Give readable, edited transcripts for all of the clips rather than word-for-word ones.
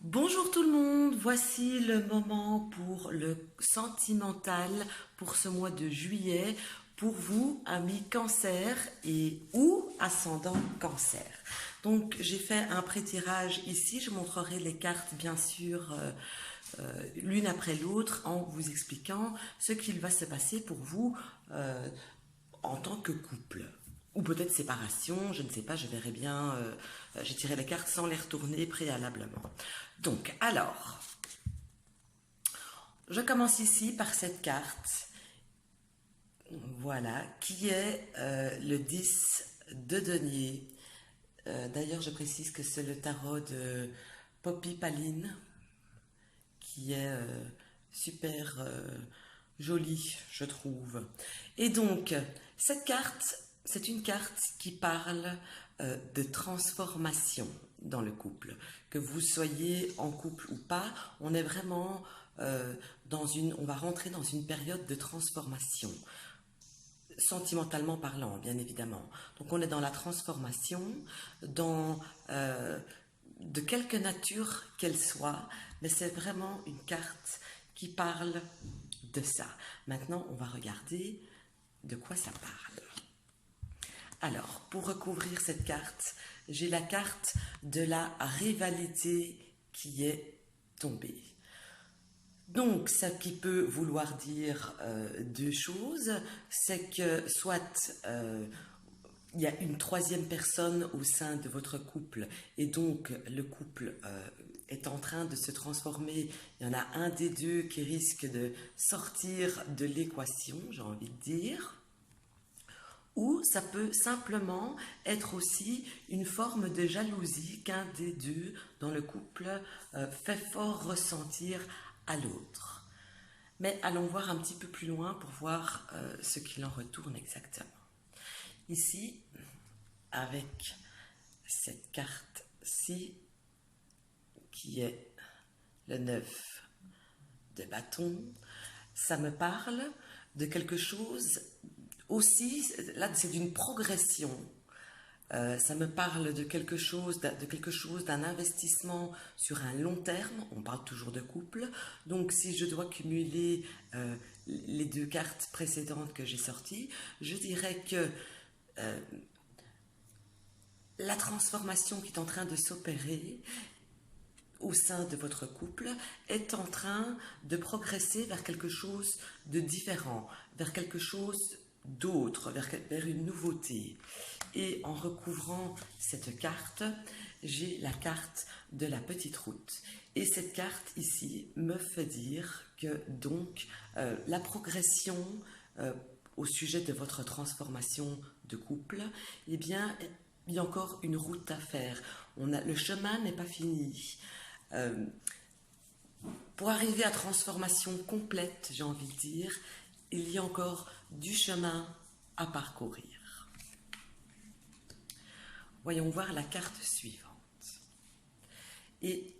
Bonjour tout le monde, voici le moment pour le sentimental pour ce mois de juillet pour vous, amis cancer et ou ascendant cancer. Donc j'ai fait un pré-tirage ici, je montrerai les cartes bien sûr l'une après l'autre en vous expliquant ce qu'il va se passer pour vous en tant que couple. Ou peut-être séparation, je ne sais pas, je verrai bien. J'ai tiré les cartes sans les retourner préalablement. Donc, alors, je commence ici par cette carte, voilà, qui est le 10 de denier. D'ailleurs, je précise que c'est le tarot de Poppy Paline, qui est super joli, je trouve. Et donc, cette carte, c'est une carte qui parle de transformation dans le couple. Que vous soyez en couple ou pas, on est vraiment on va rentrer dans une période de transformation, sentimentalement parlant, bien évidemment. Donc on est dans la transformation, dans de quelque nature qu'elle soit, mais c'est vraiment une carte qui parle de ça. Maintenant, on va regarder de quoi ça parle. Alors, pour recouvrir cette carte, j'ai la carte de la rivalité qui est tombée. Donc, ce qui peut vouloir dire deux choses, c'est que soit il y a une troisième personne au sein de votre couple et donc le couple est en train de se transformer. Il y en a un des deux qui risque de sortir de l'équation, j'ai envie de dire. Ou ça peut simplement être aussi une forme de jalousie qu'un des deux dans le couple fait fort ressentir à l'autre. Mais allons voir un petit peu plus loin pour voir ce qu'il en retourne exactement. Ici, avec cette carte-ci, qui est le 9 de bâton, ça me parle de quelque chose aussi, là c'est d'une progression. Ça me parle de quelque chose, d'un investissement sur un long terme. On parle toujours de couple. Donc, si je dois cumuler les deux cartes précédentes que j'ai sorties, je dirais que la transformation qui est en train de s'opérer au sein de votre couple est en train de progresser vers quelque chose de différent, vers quelque chose d'autre, vers une nouveauté. Et en recouvrant cette carte, j'ai la carte de la petite route. Et cette carte ici me fait dire que donc la progression au sujet de votre transformation de couple, eh bien, il y a encore une route à faire. Le chemin n'est pas fini. Pour arriver à transformation complète, j'ai envie de dire, il y a encore du chemin à parcourir. Voyons voir la carte suivante. Et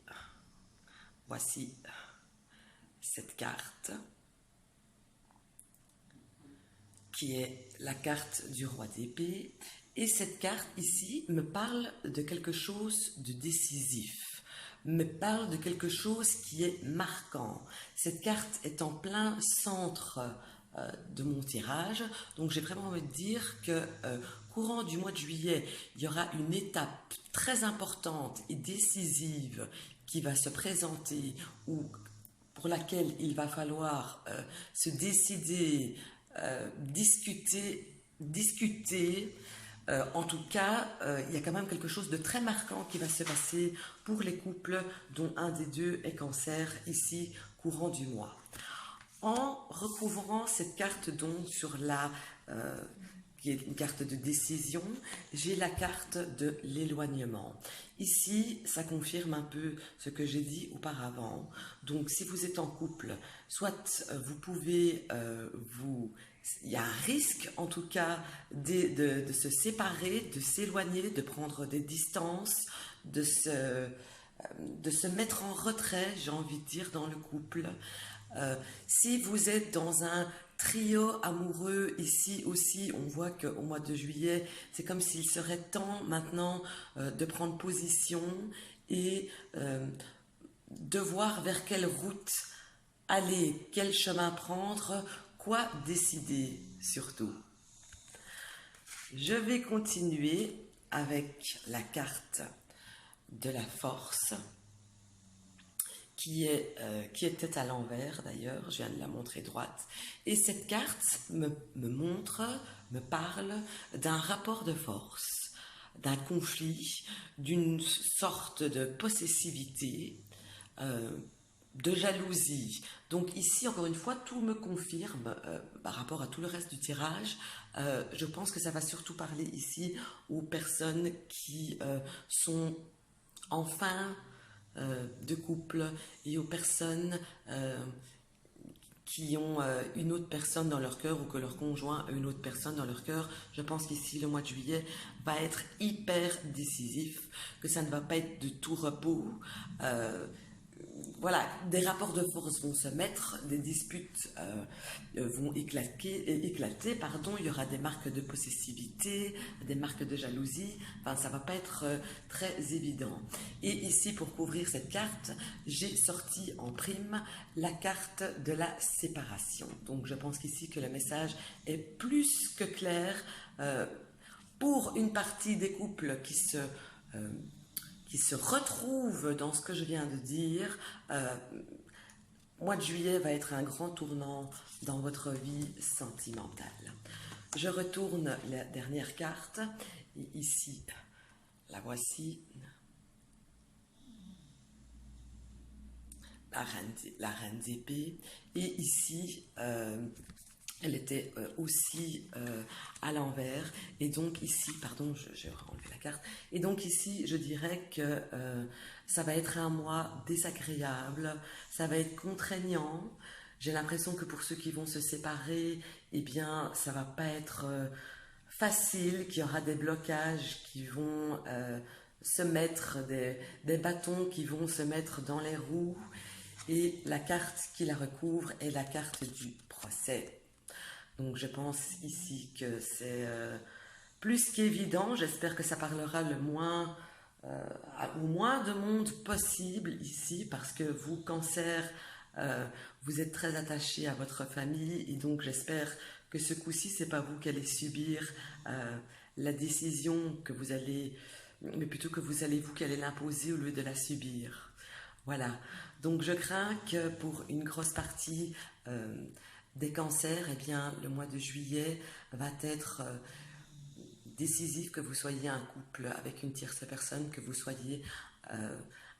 voici cette carte qui est la carte du roi d'épée. Et cette carte ici me parle de quelque chose de décisif, me parle de quelque chose qui est marquant. Cette carte est en plein centre de mon tirage, donc j'ai vraiment envie de dire que courant du mois de juillet, il y aura une étape très importante et décisive qui va se présenter ou pour laquelle il va falloir se décider, discuter. En tout cas, il y a quand même quelque chose de très marquant qui va se passer pour les couples dont un des deux est cancer, ici, courant du mois. En recouvrant cette carte donc sur qui est une carte de décision, j'ai la carte de l'éloignement. Ici, ça confirme un peu ce que j'ai dit auparavant. Donc, si vous êtes en couple, soit vous pouvez il y a un risque, en tout cas, de se séparer, de s'éloigner, de prendre des distances, de se mettre en retrait, j'ai envie de dire, dans le couple. Si vous êtes dans un trio amoureux, ici aussi, on voit qu'au mois de juillet, c'est comme s'il serait temps maintenant de prendre position et de voir vers quelle route aller, quel chemin prendre, quoi décider surtout. Je vais continuer avec la carte de la force qui était à l'envers d'ailleurs, je viens de la montrer droite. Et cette carte me parle d'un rapport de force, d'un conflit, d'une sorte de possessivité, de jalousie. Donc ici, encore une fois, tout me confirme par rapport à tout le reste du tirage. Je pense que ça va surtout parler ici aux personnes qui sont en fin de couple et aux personnes qui ont une autre personne dans leur cœur ou que leur conjoint a une autre personne dans leur cœur. Je pense qu'ici, le mois de juillet va être hyper décisif, que ça ne va pas être de tout repos. Voilà, des rapports de force vont se mettre, des disputes vont éclater, pardon, il y aura des marques de possessivité, des marques de jalousie, enfin ça va pas être très évident. Et ici, pour couvrir cette carte, j'ai sorti en prime la carte de la séparation. Donc je pense qu'ici que le message est plus que clair pour une partie des couples qui se retrouvent dans ce que je viens de dire. Mois de juillet va être un grand tournant dans votre vie sentimentale. Je retourne la dernière carte, et ici, la voici, la reine d'épée, et ici, elle était aussi à l'envers, et donc ici, pardon, j'ai enlevé la carte, et donc ici, je dirais que ça va être un mois désagréable, ça va être contraignant. J'ai l'impression que pour ceux qui vont se séparer, eh bien, ça va pas être facile, qu'il y aura des blocages qui vont se mettre, des bâtons qui vont se mettre dans les roues, et la carte qui la recouvre est la carte du procès. Donc je pense ici que c'est plus qu'évident. J'espère que ça parlera au moins de monde possible ici, parce que vous, Cancer, vous êtes très attaché à votre famille, et donc j'espère que ce coup-ci, c'est pas vous qui allez subir la décision que vous allez, mais plutôt que vous qui allez l'imposer au lieu de la subir. Voilà. Donc je crains que pour une grosse partie des cancers, eh bien, le mois de juillet va être décisif, que vous soyez un couple avec une tierce personne, que vous soyez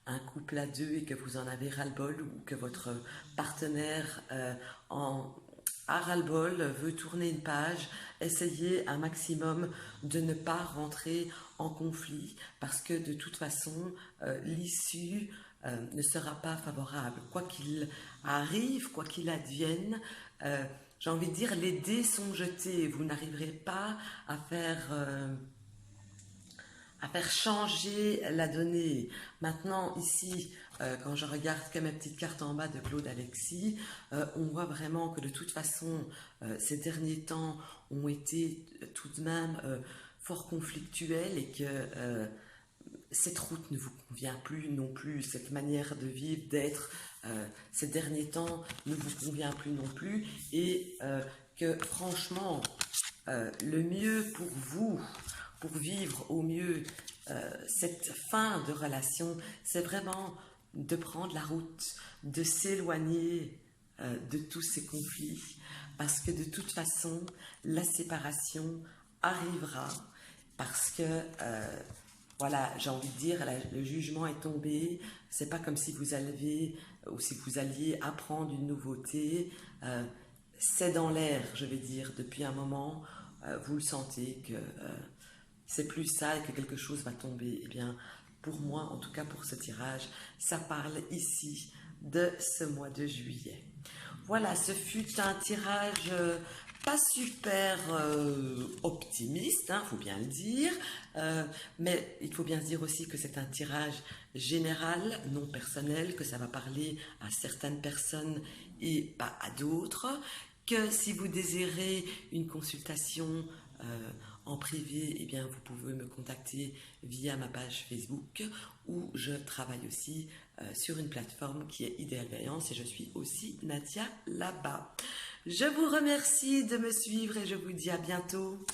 un couple à deux et que vous en avez ras-le-bol, ou que votre partenaire a ras-le-bol, veut tourner une page. Essayez un maximum de ne pas rentrer en conflit, parce que de toute façon, l'issue ne sera pas favorable. Quoi qu'il arrive, quoi qu'il advienne, j'ai envie de dire, les dés sont jetés. Vous n'arriverez pas à faire changer la donnée. Maintenant, ici, quand je regarde que mes petites cartes en bas de Claude Alexis, on voit vraiment que de toute façon, ces derniers temps ont été tout de même fort conflictuels, et que cette route ne vous convient plus non plus, cette manière de vivre, d'être, ces derniers temps ne vous convient plus non plus, et que franchement, le mieux pour vous, pour vivre au mieux cette fin de relation, c'est vraiment de prendre la route, de s'éloigner de tous ces conflits, parce que de toute façon, la séparation arrivera, parce que voilà, j'ai envie de dire, le jugement est tombé. C'est pas comme si vous alliez apprendre une nouveauté. C'est dans l'air, je vais dire, depuis un moment. Vous le sentez que c'est plus ça et que quelque chose va tomber. Eh bien, pour moi, en tout cas pour ce tirage, ça parle ici de ce mois de juillet. Voilà, ce fut un tirage pas super optimiste, faut bien le dire, mais il faut bien se dire aussi que c'est un tirage général, non personnel, que ça va parler à certaines personnes et pas à d'autres, que si vous désirez une consultation en privé, eh bien, vous pouvez me contacter via ma page Facebook, où je travaille aussi sur une plateforme qui est Idéal Vaillance, et je suis aussi Nadia là-bas. Je vous remercie de me suivre et je vous dis à bientôt.